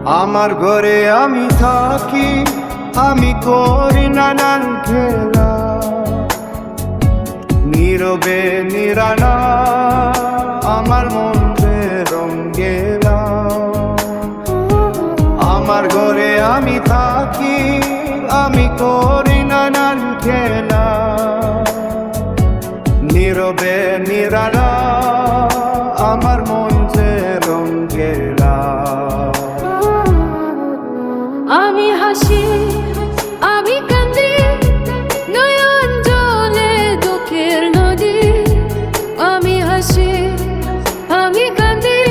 আমার ঘরে আমি থাকি, আমি করি নানান খেলা, নীরবে নিরালা আমার মনে রঙ্গেলা। আমার ঘরে আমি থাকি, আমি করি নানান খেলা, নীরবে নিরালা আমার মনে রঙ্গেলা। আমি হাসি, আমি কাঁদি, নয়ন জলে দুঃখের নদী। আমি হাসি, আমি কাঁদি,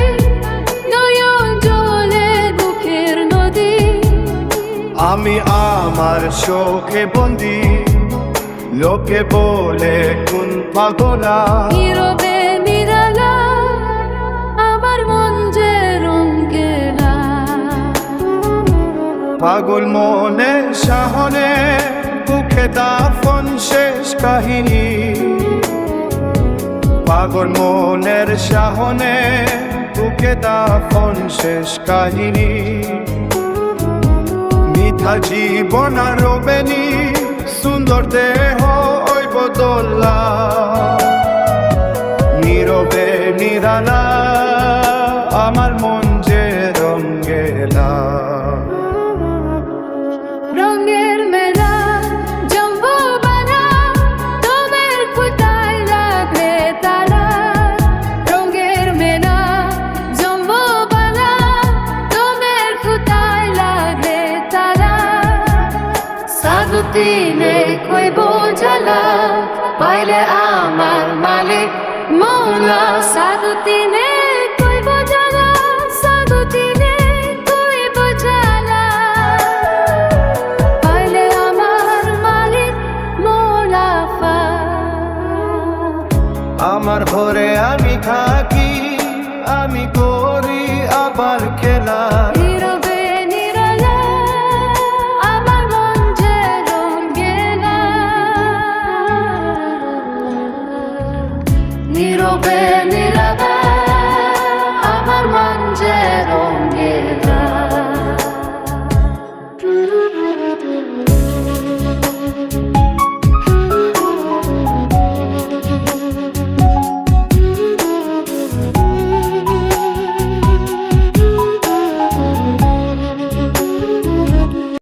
নয়ন জলে দুঃখের নদী। আমি আমার শোকে বন্দি, লোকে বলে কোন পাগলা। নীরবে নিরালা আমার মন যে রঙ্গেলা। পাগল মনে সাহনে বুকে দাফন শেষ কাহিনী। পাগল মনের সাহনে বুকে দাফন শেষ কাহিনী। মিথ্যা জীবন আর রবেনি, সুন্দর দেহ ওই বদলা। নীরবে নিরালা আমার মন যে রঙ্গেলা। রঙের মেলা জম্বো বানা, তোমার কোথায় লাগলে তালা। রঙের মেলা জম্বো বানা, তোমার কোথায় লাগলে তালা। সাধুতিনে কই বোঝালা, পাইলে আমার মালিক মৌলা। সাধুতিনে